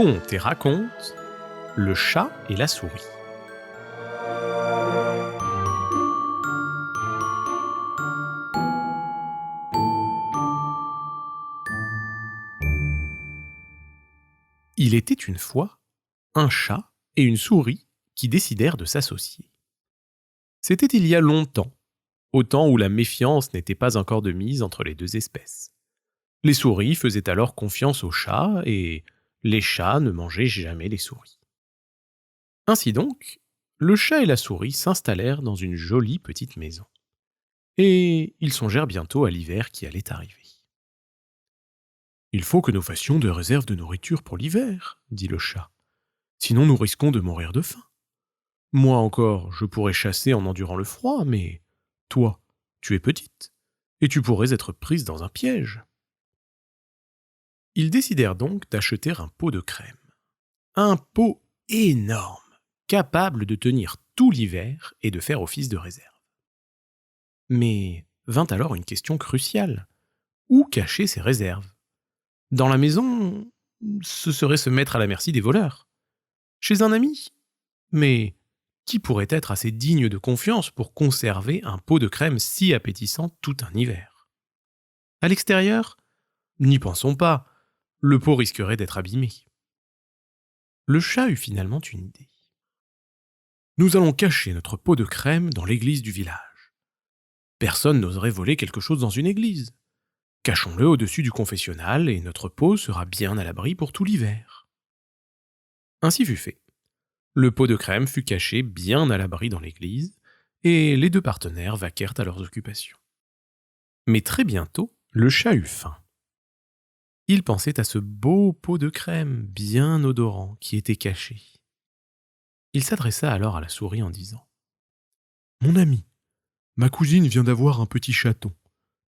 Conte et raconte, le chat et la souris. Il était une fois un chat et une souris qui décidèrent de s'associer. C'était il y a longtemps, au temps où la méfiance n'était pas encore de mise entre les deux espèces. Les souris faisaient alors confiance aux chats et les chats ne mangeaient jamais les souris. Ainsi donc, le chat et la souris s'installèrent dans une jolie petite maison. Et ils songèrent bientôt à l'hiver qui allait arriver. « Il faut que nous fassions de réserves de nourriture pour l'hiver, » dit le chat. « Sinon nous risquons de mourir de faim. Moi encore, je pourrais chasser en endurant le froid, mais toi, tu es petite, et tu pourrais être prise dans un piège. » Ils décidèrent donc d'acheter un pot de crème. Un pot énorme, capable de tenir tout l'hiver et de faire office de réserve. Mais vint alors une question cruciale. Où cacher ces réserves ? Dans la maison, ce serait se mettre à la merci des voleurs. Chez un ami ? Mais qui pourrait être assez digne de confiance pour conserver un pot de crème si appétissant tout un hiver ? À l'extérieur ? N'y pensons pas, le pot risquerait d'être abîmé. Le chat eut finalement une idée. Nous allons cacher notre pot de crème dans l'église du village. Personne n'oserait voler quelque chose dans une église. Cachons-le au-dessus du confessionnal et notre pot sera bien à l'abri pour tout l'hiver. Ainsi fut fait. Le pot de crème fut caché bien à l'abri dans l'église et les deux partenaires vaquèrent à leurs occupations. Mais très bientôt, le chat eut faim. Il pensait à ce beau pot de crème bien odorant qui était caché. Il s'adressa alors à la souris en disant « Mon ami, ma cousine vient d'avoir un petit chaton,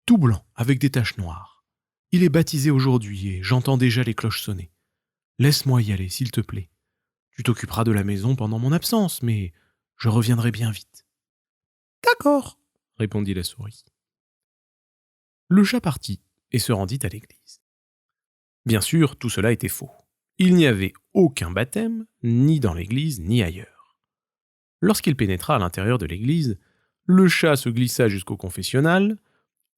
tout blanc avec des taches noires. Il est baptisé aujourd'hui et j'entends déjà les cloches sonner. Laisse-moi y aller, s'il te plaît. Tu t'occuperas de la maison pendant mon absence, mais je reviendrai bien vite. »« D'accord, » répondit la souris. Le chat partit et se rendit à l'église. Bien sûr, tout cela était faux. Il n'y avait aucun baptême, ni dans l'église, ni ailleurs. Lorsqu'il pénétra à l'intérieur de l'église, le chat se glissa jusqu'au confessionnal,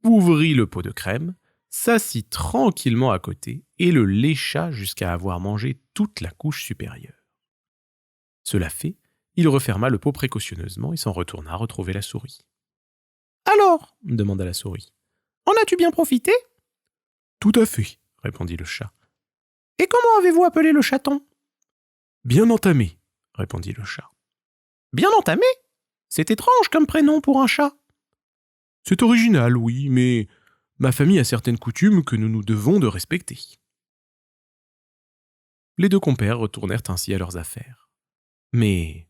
ouvrit le pot de crème, s'assit tranquillement à côté et le lécha jusqu'à avoir mangé toute la couche supérieure. Cela fait, il referma le pot précautionneusement et s'en retourna retrouver la souris. « Alors » demanda la souris, « en as-tu bien profité ?»« Tout à fait, » répondit le chat. « Et comment avez-vous appelé le chaton ?»« Bien entamé, » répondit le chat. « Bien entamé ? C'est étrange comme prénom pour un chat. »« C'est original, oui, mais ma famille a certaines coutumes que nous nous devons de respecter. » Les deux compères retournèrent ainsi à leurs affaires. Mais,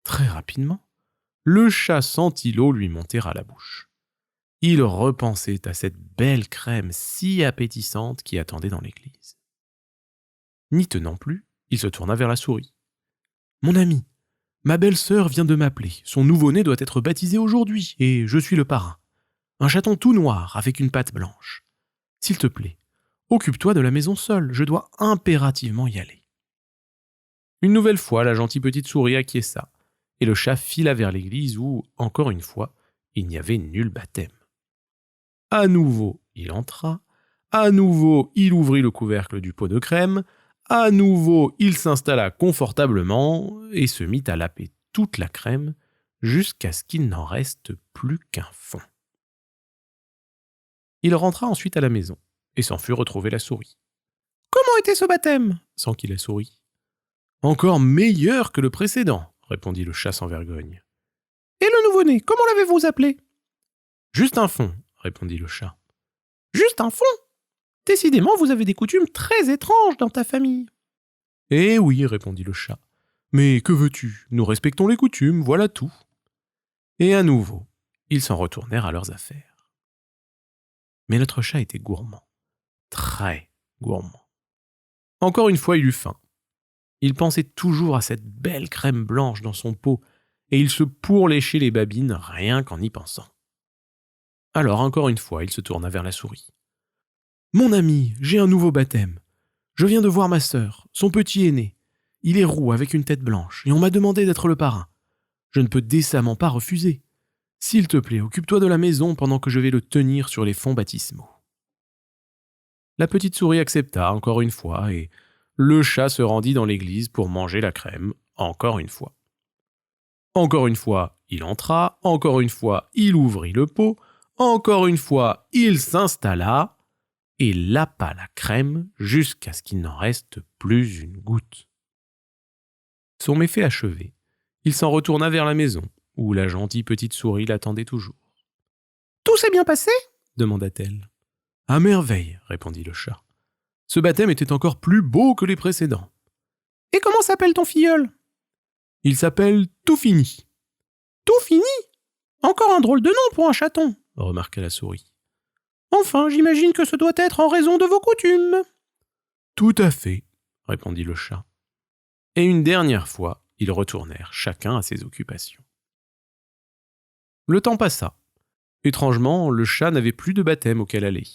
très rapidement, le chat sentit l'eau lui monter à la bouche. Il repensait à cette belle crème si appétissante qui attendait dans l'église. N'y tenant plus, il se tourna vers la souris. « Mon ami, ma belle-sœur vient de m'appeler. Son nouveau-né doit être baptisé aujourd'hui et je suis le parrain. Un chaton tout noir avec une patte blanche. S'il te plaît, occupe-toi de la maison seule, je dois impérativement y aller. » Une nouvelle fois, la gentille petite souris acquiesça, et le chat fila vers l'église où, encore une fois, il n'y avait nul baptême. À nouveau, il entra, à nouveau, il ouvrit le couvercle du pot de crème, à nouveau, il s'installa confortablement et se mit à laper toute la crème jusqu'à ce qu'il n'en reste plus qu'un fond. Il rentra ensuite à la maison et s'en fut retrouver la souris. « Comment était ce baptême ?» s'enquit la souris. « Encore meilleur que le précédent, » répondit le chat sans vergogne. « Et le nouveau-né, comment l'avez-vous appelé ?»« Juste un fond, » répondit le chat. « Juste un fond ? Décidément, vous avez des coutumes très étranges dans ta famille. »« Eh oui, » répondit le chat. « Mais que veux-tu ? Nous respectons les coutumes, voilà tout. » Et à nouveau, ils s'en retournèrent à leurs affaires. Mais notre chat était gourmand, très gourmand. Encore une fois, il eut faim. Il pensait toujours à cette belle crème blanche dans son pot, et il se pourléchait les babines rien qu'en y pensant. Alors, encore une fois, il se tourna vers la souris. « Mon ami, j'ai un nouveau baptême. Je viens de voir ma sœur, son petit aîné. Il est roux avec une tête blanche, et on m'a demandé d'être le parrain. Je ne peux décemment pas refuser. S'il te plaît, occupe-toi de la maison pendant que je vais le tenir sur les fonts baptismaux. » La petite souris accepta encore une fois, et le chat se rendit dans l'église pour manger la crème, encore une fois. Encore une fois, il entra, encore une fois, il ouvrit le pot, encore une fois, il s'installa et lapa la crème jusqu'à ce qu'il n'en reste plus une goutte. Son méfait achevé, il s'en retourna vers la maison, où la gentille petite souris l'attendait toujours. « Tout s'est bien passé ?» demanda-t-elle. « À merveille, » répondit le chat. « Ce baptême était encore plus beau que les précédents. »« Et comment s'appelle ton filleul ?»« Il s'appelle Toufini. »« Toufini ? Encore un drôle de nom pour un chaton, » remarqua la souris. « Enfin, j'imagine que ce doit être en raison de vos coutumes. »« Tout à fait, » répondit le chat. Et une dernière fois, ils retournèrent chacun à ses occupations. Le temps passa. Étrangement, le chat n'avait plus de baptême auquel aller.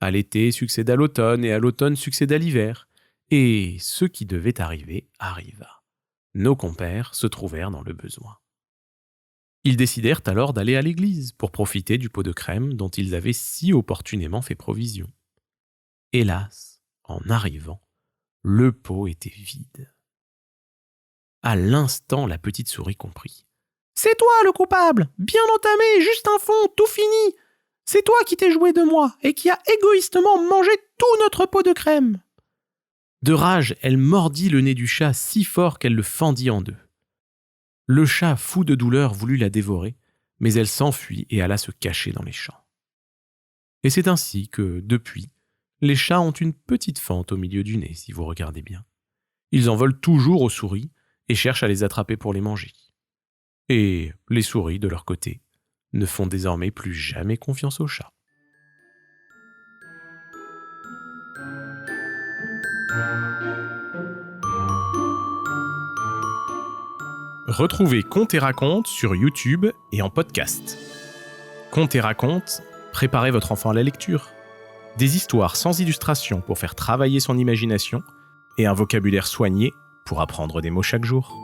À l'été succéda l'automne, et à l'automne succéda l'hiver, et ce qui devait arriver arriva. Nos compères se trouvèrent dans le besoin. Ils décidèrent alors d'aller à l'église pour profiter du pot de crème dont ils avaient si opportunément fait provision. Hélas, en arrivant, le pot était vide. À l'instant, la petite souris comprit. « C'est toi le coupable, bien entamé, juste un fond, tout fini. C'est toi qui t'es joué de moi et qui a égoïstement mangé tout notre pot de crème. » De rage, elle mordit le nez du chat si fort qu'elle le fendit en deux. Le chat, fou de douleur, voulut la dévorer, mais elle s'enfuit et alla se cacher dans les champs. Et c'est ainsi que, depuis, les chats ont une petite fente au milieu du nez, si vous regardez bien. Ils en veulent toujours aux souris et cherchent à les attraper pour les manger. Et les souris, de leur côté, ne font désormais plus jamais confiance aux chats. Retrouvez Contes et Racontes sur YouTube et en podcast. Contes et Racontes, préparez votre enfant à la lecture. Des histoires sans illustration pour faire travailler son imagination et un vocabulaire soigné pour apprendre des mots chaque jour.